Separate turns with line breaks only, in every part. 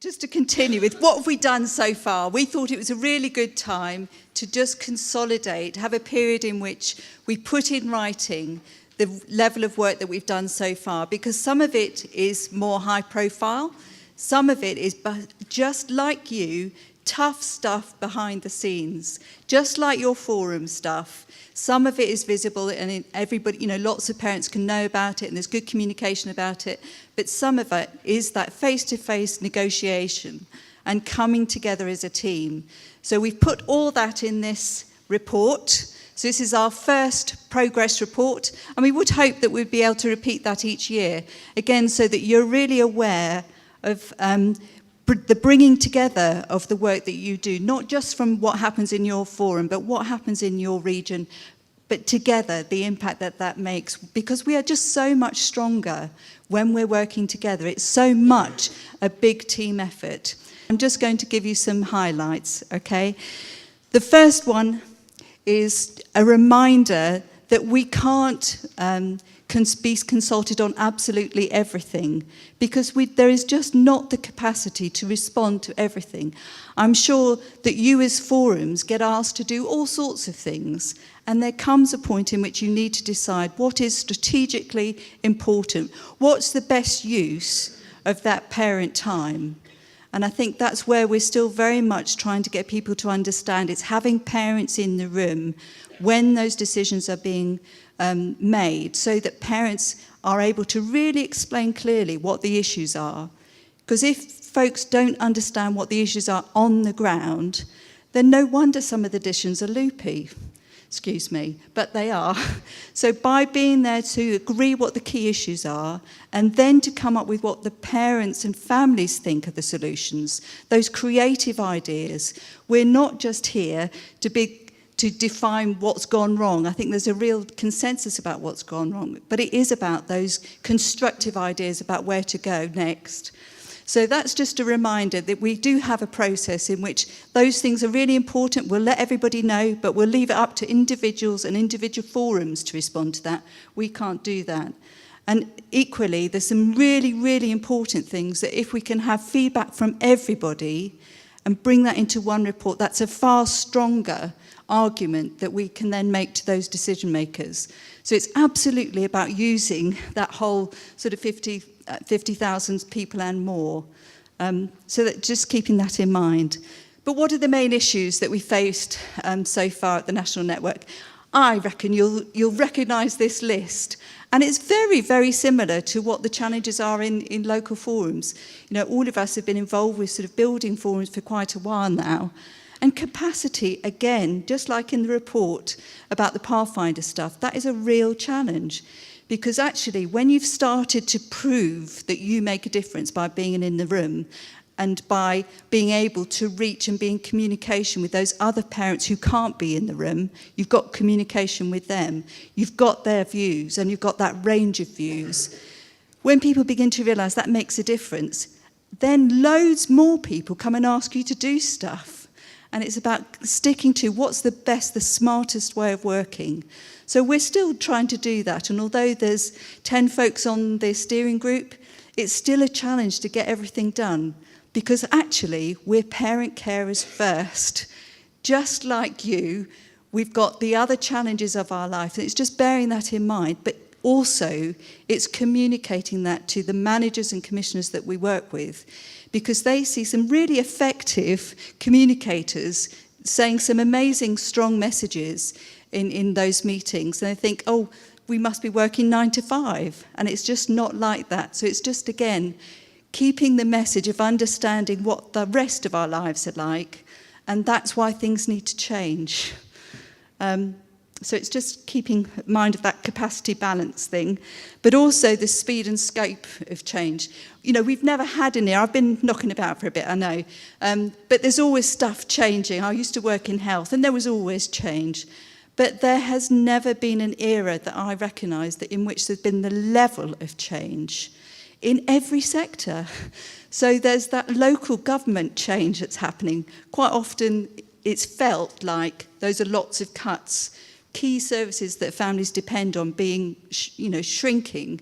just to continue with what have we done so far, we thought it was a really good time to just consolidate, have a period in which we put in writing the level of work that we've done so far, because some of it is more high profile, some of it is just like you, tough stuff behind the scenes, just like your forum stuff. Some of it is visible and everybody, lots of parents can know about it and there's good communication about it, but some of it is that face-to-face negotiation and coming together as a team. So we've put all that in this report. So this is our first progress report, and we would hope that we'd be able to repeat that each year, again, so that you're really aware of the bringing together of the work that you do, not just from what happens in your forum, but what happens in your region, but together, the impact that that makes, because we are just so much stronger when we're working together. It's so much a big team effort. I'm just going to give you some highlights, okay? The first one is a reminder that we can't be consulted on absolutely everything, because there is just not the capacity to respond to everything. I'm sure that you as forums get asked to do all sorts of things, and there comes a point in which you need to decide what is strategically important, what's the best use of that parent time. And I think that's where we're still very much trying to get people to understand. It's having parents in the room when those decisions are being made, so that parents are able to really explain clearly what the issues are. Because if folks don't understand what the issues are on the ground, then no wonder some of the decisions are loopy. Excuse me, but they are. So by being there to agree what the key issues are, and then to come up with what the parents and families think are the solutions, those creative ideas, we're not just here to define what's gone wrong. I think there's a real consensus about what's gone wrong, but it is about those constructive ideas about where to go next. So that's just a reminder that we do have a process in which those things are really important. We'll let everybody know, but we'll leave it up to individuals and individual forums to respond to that. We can't do that. And equally, there's some really, really important things that if we can have feedback from everybody and bring that into one report, that's a far stronger argument that we can then make to those decision makers. So it's absolutely about using that whole sort of 50,000 people and more. So that just keeping that in mind. But what are the main issues that we faced so far at the National Network? I reckon you'll recognise this list. And it's very, very similar to what the challenges are in local forums. All of us have been involved with sort of building forums for quite a while now. And capacity, again, just like in the report about the Pathfinder stuff, that is a real challenge. Because actually, when you've started to prove that you make a difference by being in the room and by being able to reach and be in communication with those other parents who can't be in the room, you've got communication with them, you've got their views, and you've got that range of views. When people begin to realise that makes a difference, then loads more people come and ask you to do stuff. And it's about sticking to what's the best, the smartest way of working. So we're still trying to do that. And although there's 10 folks on the steering group, it's still a challenge to get everything done. Because actually, we're parent carers first. Just like you, we've got the other challenges of our life. And it's just bearing that in mind. But also, it's communicating that to the managers and commissioners that we work with, because they see some really effective communicators saying some amazing, strong messages in those meetings. And they think, oh, we must be working 9 to 5. And it's just not like that. So it's just, again, keeping the message of understanding what the rest of our lives are like. And that's why things need to change. So it's just keeping in mind of that capacity balance thing, but also the speed and scope of change. We've never had in here, I've been knocking about for a bit, I know, but there's always stuff changing. I used to work in health and there was always change. But there has never been an era that I recognise that in which there's been the level of change in every sector. So there's that local government change that's happening. Quite often it's felt like those are lots of cuts, key services that families depend on being, shrinking.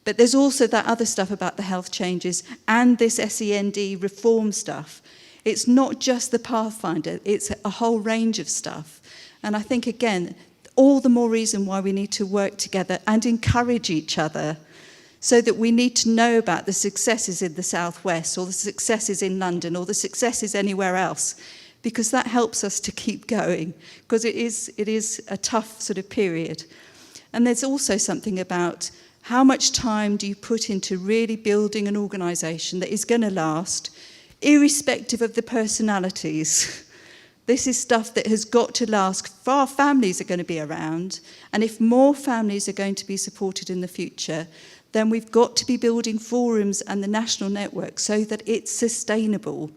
But there's also that other stuff about the health changes and this SEND reform stuff. It's not just the Pathfinder, it's a whole range of stuff. And I think, again, all the more reason why we need to work together and encourage each other, so that we need to know about the successes in the Southwest or the successes in London or the successes anywhere else, because that helps us to keep going, because it is a tough sort of period. And there's also something about how much time do you put into really building an organisation that is going to last, irrespective of the personalities. This is stuff that has got to last. Our families are going to be around, and if more families are going to be supported in the future, then we've got to be building forums and the national network so that it's sustainable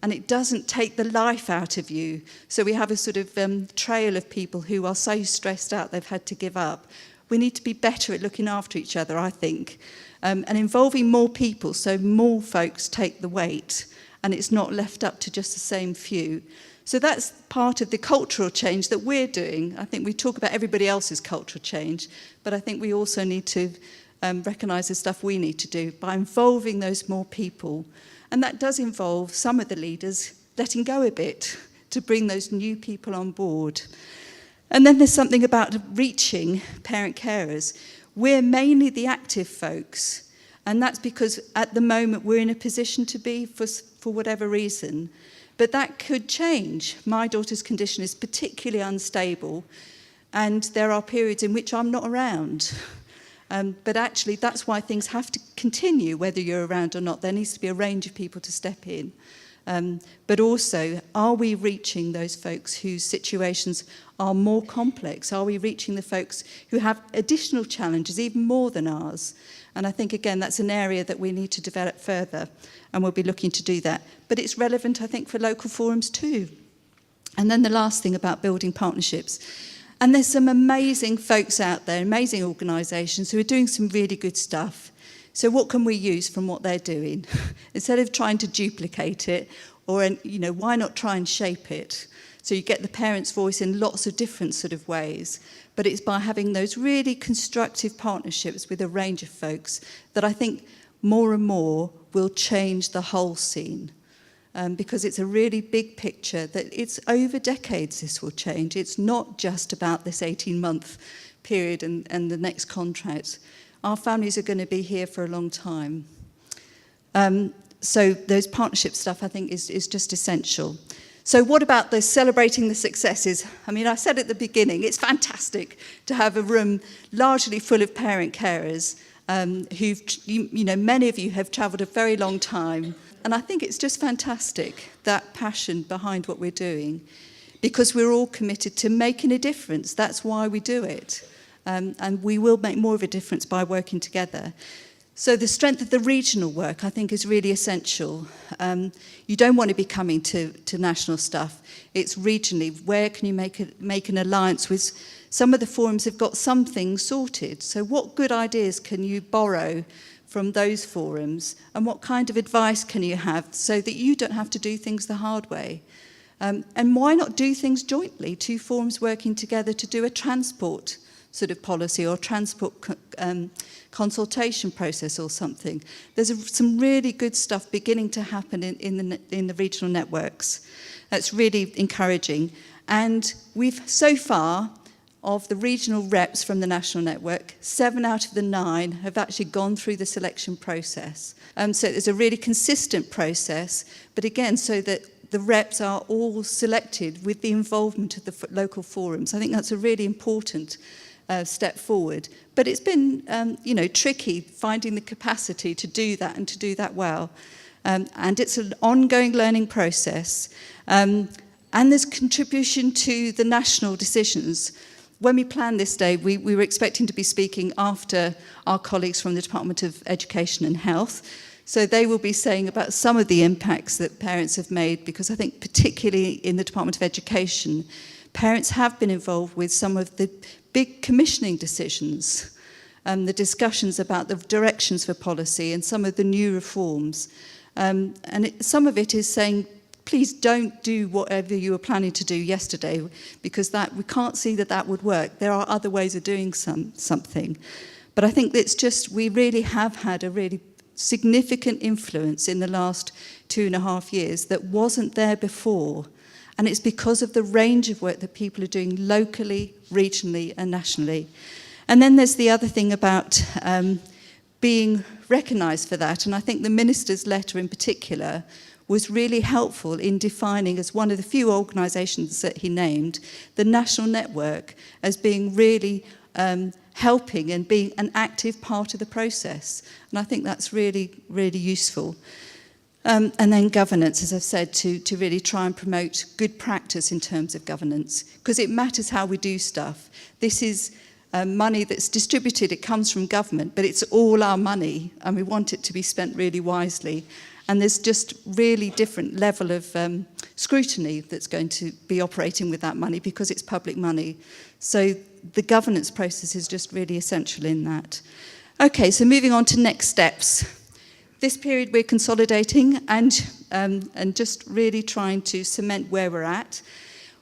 and it doesn't take the life out of you. So we have a sort of trail of people who are so stressed out they've had to give up. We need to be better at looking after each other, I think, and involving more people so more folks take the weight and it's not left up to just the same few. So that's part of the cultural change that we're doing. I think we talk about everybody else's cultural change, but I think we also need to recognise the stuff we need to do by involving those more people. And that does involve some of the leaders letting go a bit to bring those new people on board. And then there's something about reaching parent carers. We're mainly the active folks, and that's because at the moment we're in a position to be for whatever reason. But that could change. My daughter's condition is particularly unstable, and there are periods in which I'm not around. But actually, that's why things have to continue, whether you're around or not. There needs to be a range of people to step in. But also, are we reaching those folks whose situations are more complex? Are we reaching the folks who have additional challenges, even more than ours? And I think, again, that's an area that we need to develop further, and we'll be looking to do that. But it's relevant, I think, for local forums too. And then the last thing about building partnerships. And there's some amazing folks out there, amazing organisations who are doing some really good stuff. So what can we use from what they're doing? Instead of trying to duplicate it, or why not try and shape it? So you get the parents' voice in lots of different sort of ways. But it's by having those really constructive partnerships with a range of folks that I think more and more will change the whole scene. Because it's a really big picture that it's over decades this will change. It's not just about this 18-month period and the next contract. Our families are going to be here for a long time. So those partnership stuff, I think, is just essential. So what about the celebrating the successes? I mean, I said at the beginning, it's fantastic to have a room largely full of parent carers many of you have travelled a very long time. And I think it's just fantastic, that passion behind what we're doing, because we're all committed to making a difference. That's why we do it. And we will make more of a difference by working together. So the strength of the regional work, I think, is really essential. You don't want to be coming to national stuff. It's regionally. Where can you make an alliance with? Some of the forums have got something sorted. So what good ideas can you borrow from those forums, and what kind of advice can you have so that you don't have to do things the hard way? And why not do things jointly, two forums working together to do a transport sort of policy or transport consultation process or something? There's some really good stuff beginning to happen in the regional networks. That's really encouraging. And we've so far, of the regional reps from the national network, 7 out of the 9 have actually gone through the selection process. So it's a really consistent process, but again, so that the reps are all selected with the involvement of the local forums. I think that's a really important step forward. But it's been, tricky finding the capacity to do that and to do that well. And it's an ongoing learning process. And there's contribution to the national decisions. When we planned this day, we were expecting to be speaking after our colleagues from the Department of Education and Health. So they will be saying about some of the impacts that parents have made, because I think particularly in the Department of Education, parents have been involved with some of the big commissioning decisions, the discussions about the directions for policy and some of the new reforms. Some of it is saying, please don't do whatever you were planning to do yesterday, because we can't see that would work. There are other ways of doing something. But I think it's just, we really have had a really significant influence in the last 2.5 years that wasn't there before. And it's because of the range of work that people are doing locally, regionally and nationally. And then there's the other thing about being recognised for that. And I think the Minister's letter in particular was really helpful in defining, as one of the few organisations that he named, the national network as being really helping and being an active part of the process. And I think that's really, really useful. And then governance, as I've said, to really try and promote good practice in terms of governance, because it matters how we do stuff. This is money that's distributed, it comes from government, but it's all our money, and we want it to be spent really wisely. And there's just really different level of scrutiny that's going to be operating with that money because it's public money. So the governance process is just really essential in that. Okay, so moving on to next steps. This period we're consolidating and just really trying to cement where we're at.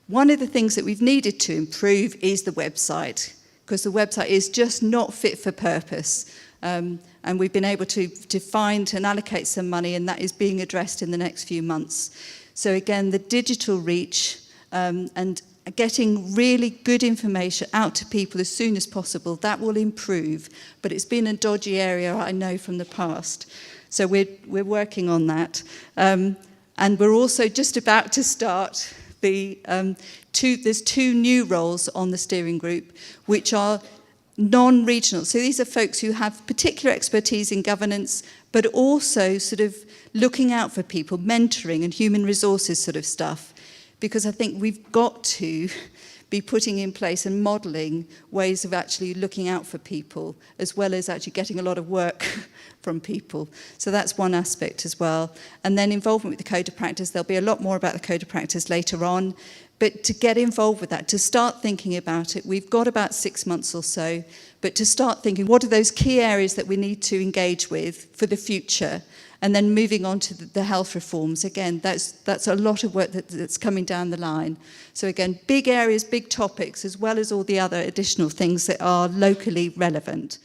One of the things that we've needed to improve is the website, because the website is just not fit for purpose. And we've been able to find and allocate some money, and that is being addressed in the next few months. So again, the digital reach and getting really good information out to people as soon as possible, that will improve. But it's been a dodgy area, I know, from the past. So we're working on that. And we're also just about to start there's 2 new roles on the steering group, which are non-regional. So these are folks who have particular expertise in governance, but also sort of looking out for people, mentoring and human resources sort of stuff. Because I think we've got to be putting in place and modelling ways of actually looking out for people, as well as actually getting a lot of work from people. So that's one aspect as well. And then involvement with the Code of Practice. There'll be a lot more about the Code of Practice later on. But to get involved with that, to start thinking about it, we've got about 6 months or so, but to start thinking, what are those key areas that we need to engage with for the future? And then moving on to the health reforms. Again, that's a lot of work that's coming down the line. So again, big areas, big topics, as well as all the other additional things that are locally relevant.